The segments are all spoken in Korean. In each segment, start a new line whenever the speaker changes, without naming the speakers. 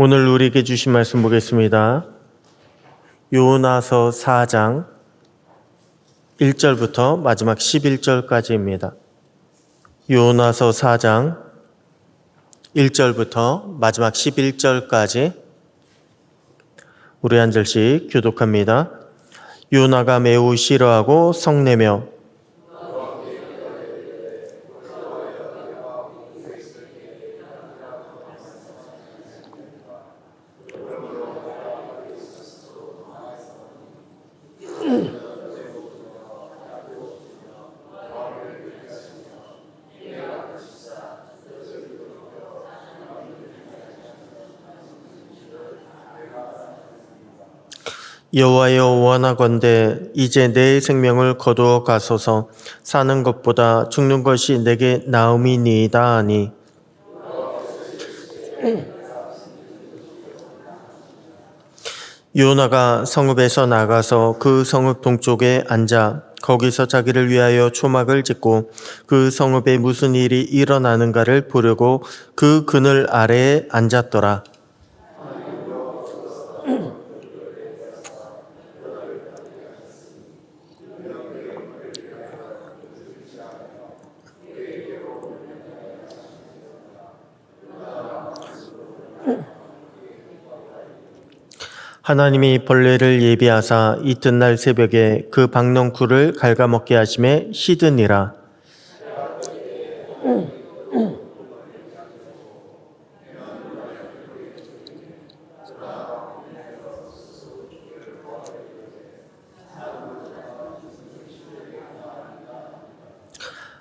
오늘 우리에게 주신 말씀 보겠습니다. 요나서 4장 1절부터 마지막 11절까지입니다. 요나서 4장 1절부터 마지막 11절까지 우리 한 절씩 교독합니다. 요나가 매우 싫어하고 성내며 여호와여 원하건대 이제 내 생명을 거두어 가소서. 사는 것보다 죽는 것이 내게 나음이니이다 하니 요나가 성읍에서 나가서 그 성읍 동쪽에 앉아 거기서 자기를 위하여 초막을 짓고 그 성읍에 무슨 일이 일어나는가를 보려고 그 그늘 아래에 앉았더라. 하나님이 벌레를 예비하사 이튿날 새벽에 그 박넝쿨을 갉아먹게 하심에 시드니라.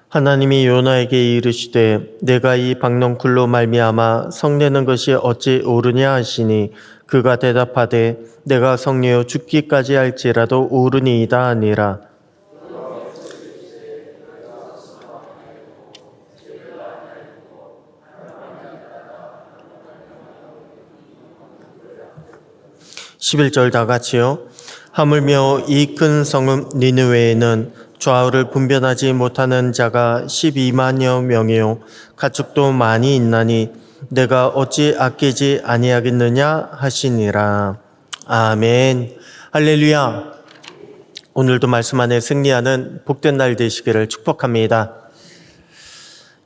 하나님이 요나에게 이르시되 내가 이 박넝쿨로 말미암아 성내는 것이 어찌 옳으냐 하시니 그가 대답하되 내가 성내어 죽기까지 할지라도 옳으니이다 하니라. (11절) 다 같이요. 하물며 이 큰 성읍 니느웨에는 좌우를 분별하지 못하는 자가 12만여 명이요 가축도 많이 있나니 내가 어찌 아끼지 아니하겠느냐 하시니라. 아멘. 할렐루야. 오늘도 말씀 안에 승리하는 복된 날 되시기를 축복합니다.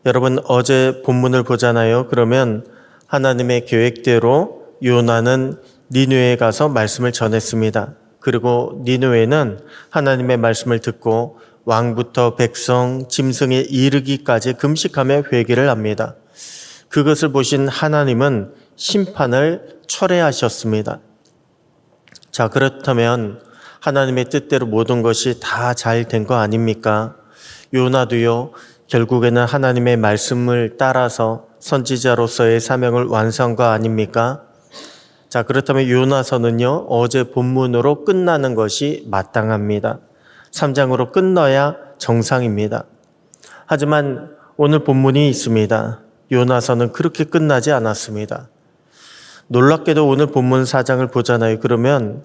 여러분, 어제 본문을 보잖아요. 그러면 하나님의 계획대로 요나는 니느웨에 가서 말씀을 전했습니다. 그리고 니느웨는 하나님의 말씀을 듣고 왕부터 백성, 짐승에 이르기까지 금식하며 회개를 합니다. 그것을 보신 하나님은 심판을 철회하셨습니다. 자, 그렇다면 하나님의 뜻대로 모든 것이 다 잘 된 거 아닙니까? 요나도요, 결국에는 하나님의 말씀을 따라서 선지자로서의 사명을 완수한 거 아닙니까? 자, 그렇다면 요나서는요, 어제 본문으로 끝나는 것이 마땅합니다. 3장으로 끝나야 정상입니다. 하지만 오늘 본문이 있습니다. 요나서는 그렇게 끝나지 않았습니다. 놀랍게도 오늘 본문 4장을 보잖아요. 그러면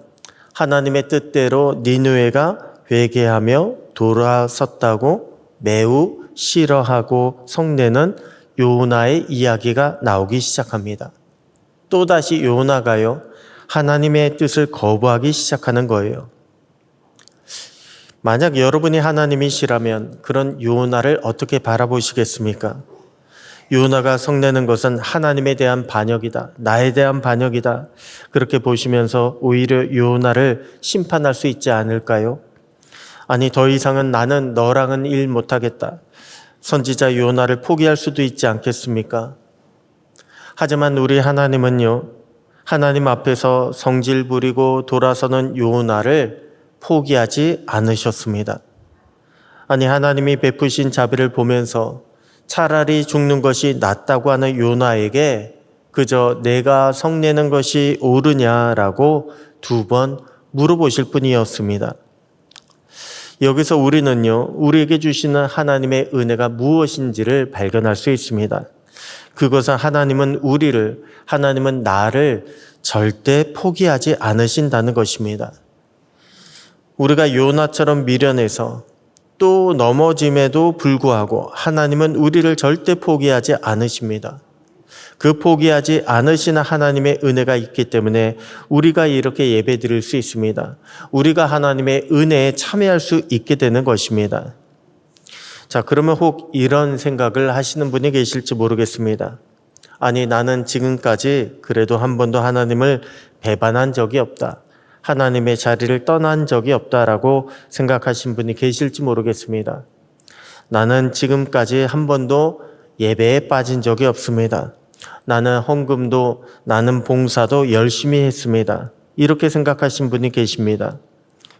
하나님의 뜻대로 니느웨가 회개하며 돌아섰다고 매우 싫어하고 성내는 요나의 이야기가 나오기 시작합니다. 또다시 요나가요, 하나님의 뜻을 거부하기 시작하는 거예요. 만약 여러분이 하나님이시라면 그런 요나를 어떻게 바라보시겠습니까? 요나가 성내는 것은 하나님에 대한 반역이다. 나에 대한 반역이다. 그렇게 보시면서 오히려 요나를 심판할 수 있지 않을까요? 아니, 더 이상은 나는 너랑은 일 못하겠다. 선지자 요나를 포기할 수도 있지 않겠습니까? 하지만 우리 하나님은요, 하나님 앞에서 성질 부리고 돌아서는 요나를 포기하지 않으셨습니다. 아니, 하나님이 베푸신 자비를 보면서 차라리 죽는 것이 낫다고 하는 요나에게 그저 내가 성내는 것이 옳으냐라고 2번 물어보실 뿐이었습니다. 여기서 우리는요, 우리에게 주시는 하나님의 은혜가 무엇인지를 발견할 수 있습니다. 그것은 하나님은 나를 절대 포기하지 않으신다는 것입니다. 우리가 요나처럼 미련해서 또 넘어짐에도 불구하고 하나님은 우리를 절대 포기하지 않으십니다. 그 포기하지 않으시는 하나님의 은혜가 있기 때문에 우리가 이렇게 예배드릴 수 있습니다. 우리가 하나님의 은혜에 참여할 수 있게 되는 것입니다. 자, 그러면 혹 이런 생각을 하시는 분이 계실지 모르겠습니다. 아니, 나는 지금까지 그래도 한 번도 하나님을 배반한 적이 없다. 하나님의 자리를 떠난 적이 없다라고 생각하신 분이 계실지 모르겠습니다. 나는 지금까지 한 번도 예배에 빠진 적이 없습니다. 나는 헌금도, 나는 봉사도 열심히 했습니다. 이렇게 생각하신 분이 계십니다.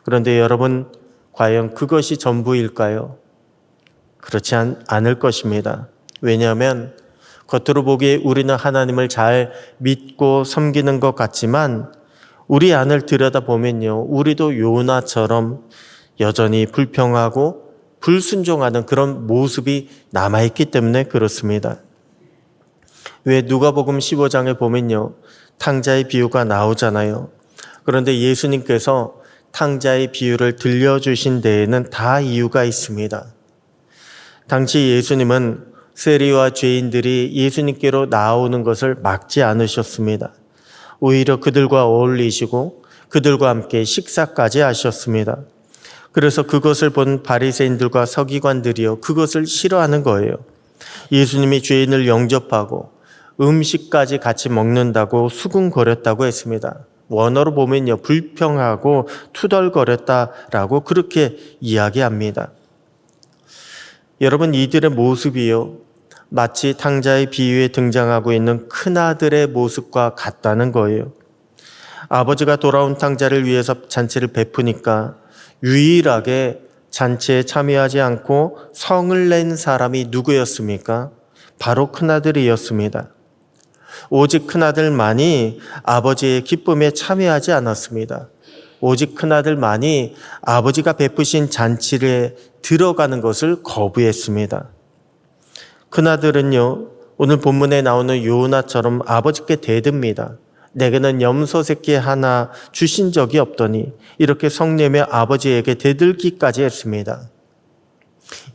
그런데 여러분, 과연 그것이 전부일까요? 그렇지 않을 것입니다. 왜냐하면 겉으로 보기에 우리는 하나님을 잘 믿고 섬기는 것 같지만 우리 안을 들여다보면요, 우리도 요나처럼 여전히 불평하고 불순종하는 그런 모습이 남아있기 때문에 그렇습니다. 왜 누가복음 15장에 보면요, 탕자의 비유가 나오잖아요. 그런데 예수님께서 탕자의 비유를 들려주신 데에는 다 이유가 있습니다. 당시 예수님은 세리와 죄인들이 예수님께로 나오는 것을 막지 않으셨습니다. 오히려 그들과 어울리시고 그들과 함께 식사까지 하셨습니다. 그래서 그것을 본 바리새인들과 서기관들이요, 그것을 싫어하는 거예요. 예수님이 죄인을 영접하고 음식까지 같이 먹는다고 수군거렸다고 했습니다. 원어로 보면요, 불평하고 투덜거렸다라고 그렇게 이야기합니다. 여러분, 이들의 모습이요, 마치 탕자의 비유에 등장하고 있는 큰아들의 모습과 같다는 거예요. 아버지가 돌아온 탕자를 위해서 잔치를 베푸니까 유일하게 잔치에 참여하지 않고 성을 낸 사람이 누구였습니까? 바로 큰아들이었습니다. 오직 큰아들만이 아버지의 기쁨에 참여하지 않았습니다. 오직 큰아들만이 아버지가 베푸신 잔치에 들어가는 것을 거부했습니다. 큰아들은요, 오늘 본문에 나오는 요나처럼 아버지께 대듭니다. 내게는 염소 새끼 하나 주신 적이 없더니, 이렇게 성내며 아버지에게 대들기까지 했습니다.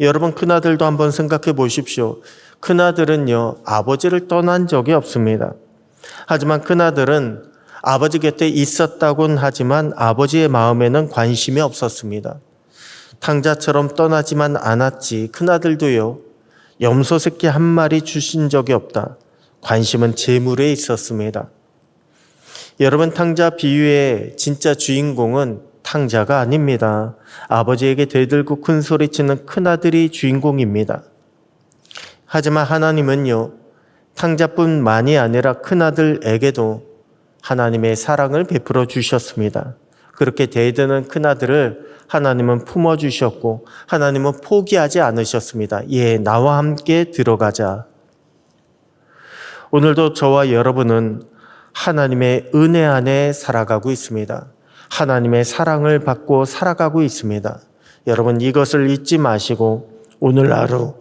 여러분, 큰아들도 한번 생각해 보십시오. 큰아들은요, 아버지를 떠난 적이 없습니다. 하지만 큰아들은 아버지 곁에 있었다곤 하지만 아버지의 마음에는 관심이 없었습니다. 탕자처럼 떠나지만 않았지 큰아들도요, 염소 새끼 한 마리 주신 적이 없다. 관심은 재물에 있었습니다. 여러분, 탕자 비유의 진짜 주인공은 탕자가 아닙니다. 아버지에게 대들고 큰 소리치는 큰아들이 주인공입니다. 하지만 하나님은요, 탕자뿐만이 아니라 큰아들에게도 하나님의 사랑을 베풀어 주셨습니다. 그렇게 대드는 큰아들을 하나님은 품어주셨고 하나님은 포기하지 않으셨습니다. 예, 나와 함께 들어가자. 오늘도 저와 여러분은 하나님의 은혜 안에 살아가고 있습니다. 하나님의 사랑을 받고 살아가고 있습니다. 여러분, 이것을 잊지 마시고 오늘 하루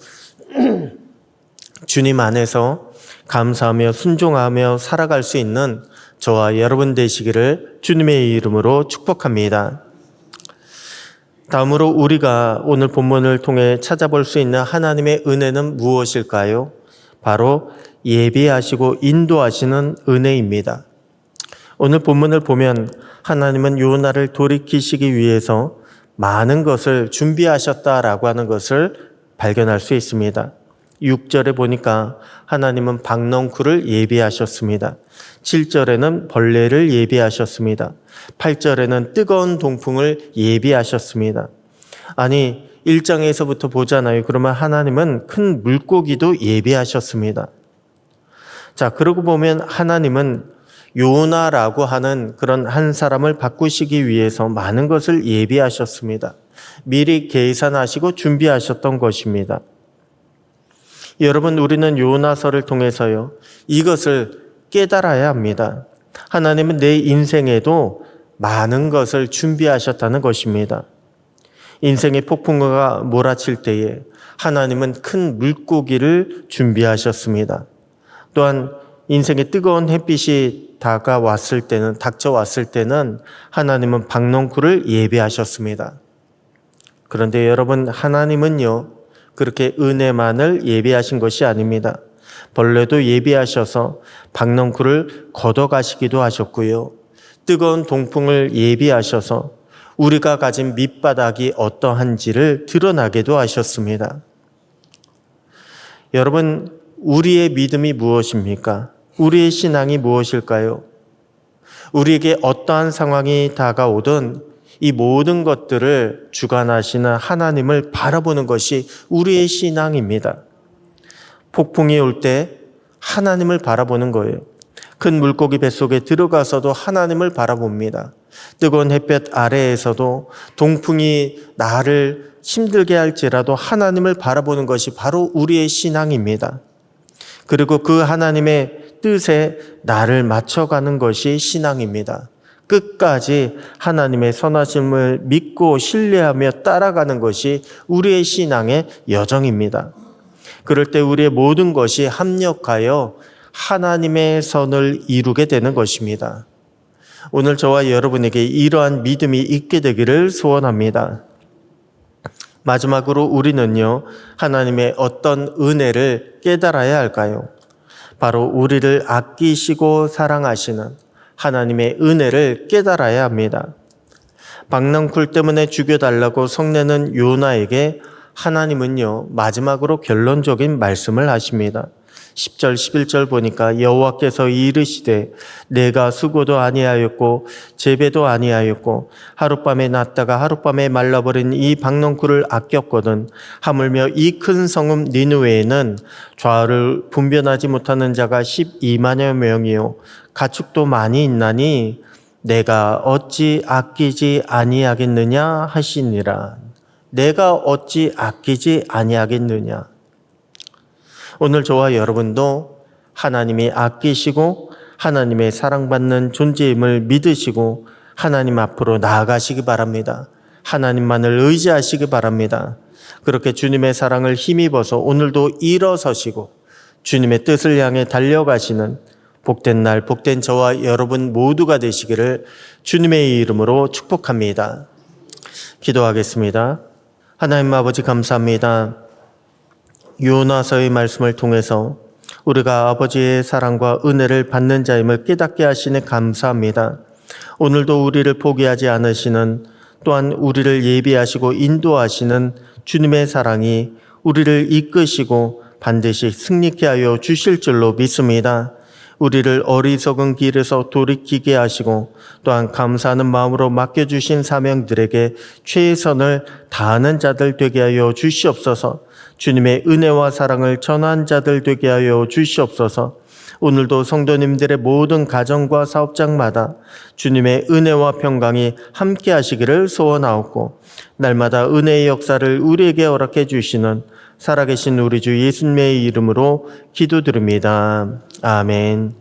주님 안에서 감사하며 순종하며 살아갈 수 있는 저와 여러분 되시기를 주님의 이름으로 축복합니다. 다음으로 우리가 오늘 본문을 통해 찾아볼 수 있는 하나님의 은혜는 무엇일까요? 바로 예비하시고 인도하시는 은혜입니다. 오늘 본문을 보면 하나님은 요나를 돌이키시기 위해서 많은 것을 준비하셨다라고 하는 것을 발견할 수 있습니다. 6절에 보니까 하나님은 박넝쿨을 예비하셨습니다. 7절에는 벌레를 예비하셨습니다. 8절에는 뜨거운 동풍을 예비하셨습니다. 아니, 1장에서부터 보잖아요. 그러면 하나님은 큰 물고기도 예비하셨습니다. 자, 그러고 보면 하나님은 요나라고 하는 그런 한 사람을 바꾸시기 위해서 많은 것을 예비하셨습니다. 미리 계산하시고 준비하셨던 것입니다. 여러분, 우리는 요나서를 통해서요, 이것을 깨달아야 합니다. 하나님은 내 인생에도 많은 것을 준비하셨다는 것입니다. 인생의 폭풍우가 몰아칠 때에 하나님은 큰 물고기를 준비하셨습니다. 또한 인생의 뜨거운 햇빛이 닥쳐왔을 때는 하나님은 박넝쿨을 예비하셨습니다. 그런데 여러분, 하나님은요, 그렇게 은혜만을 예비하신 것이 아닙니다. 벌레도 예비하셔서 박넝쿨을 걷어가시기도 하셨고요. 뜨거운 동풍을 예비하셔서 우리가 가진 밑바닥이 어떠한지를 드러나게도 하셨습니다. 여러분, 우리의 믿음이 무엇입니까? 우리의 신앙이 무엇일까요? 우리에게 어떠한 상황이 다가오든 이 모든 것들을 주관하시는 하나님을 바라보는 것이 우리의 신앙입니다. 폭풍이 올 때 하나님을 바라보는 거예요. 큰 물고기 뱃속에 들어가서도 하나님을 바라봅니다. 뜨거운 햇볕 아래에서도 동풍이 나를 힘들게 할지라도 하나님을 바라보는 것이 바로 우리의 신앙입니다. 그리고 그 하나님의 뜻에 나를 맞춰가는 것이 신앙입니다. 끝까지 하나님의 선하심을 믿고 신뢰하며 따라가는 것이 우리의 신앙의 여정입니다. 그럴 때 우리의 모든 것이 합력하여 하나님의 선을 이루게 되는 것입니다. 오늘 저와 여러분에게 이러한 믿음이 있게 되기를 소원합니다. 마지막으로 우리는요, 하나님의 어떤 은혜를 깨달아야 할까요? 바로 우리를 아끼시고 사랑하시는 하나님의 은혜를 깨달아야 합니다. 박넝쿨 때문에 죽여달라고 성내는 요나에게 하나님은요, 마지막으로 결론적인 말씀을 하십니다. 10절 11절 보니까 여호와께서 이르시되 내가 수고도 아니하였고 재배도 아니하였고 하룻밤에 났다가 하룻밤에 말라버린 이 박넝쿨을 아꼈거든. 하물며 이 큰 성읍 니느웨에는 좌우를 분별하지 못하는 자가 12만여 명이요 가축도 많이 있나니 내가 어찌 아끼지 아니하겠느냐 하시니라. 내가 어찌 아끼지 아니하겠느냐. 오늘 저와 여러분도 하나님이 아끼시고 하나님의 사랑받는 존재임을 믿으시고 하나님 앞으로 나아가시기 바랍니다. 하나님만을 의지하시기 바랍니다. 그렇게 주님의 사랑을 힘입어서 오늘도 일어서시고 주님의 뜻을 향해 달려가시는 복된 날, 복된 저와 여러분 모두가 되시기를 주님의 이름으로 축복합니다. 기도하겠습니다. 하나님 아버지 감사합니다. 요나서의 말씀을 통해서 우리가 아버지의 사랑과 은혜를 받는 자임을 깨닫게 하시니 감사합니다. 오늘도 우리를 포기하지 않으시는, 또한 우리를 예비하시고 인도하시는 주님의 사랑이 우리를 이끄시고 반드시 승리케 하여 주실 줄로 믿습니다. 우리를 어리석은 길에서 돌이키게 하시고 또한 감사하는 마음으로 맡겨주신 사명들에게 최선을 다하는 자들 되게 하여 주시옵소서. 주님의 은혜와 사랑을 전한 자들 되게 하여 주시옵소서. 오늘도 성도님들의 모든 가정과 사업장마다 주님의 은혜와 평강이 함께 하시기를 소원하옵고 날마다 은혜의 역사를 우리에게 허락해 주시는 살아계신 우리 주 예수님의 이름으로 기도드립니다. 아멘.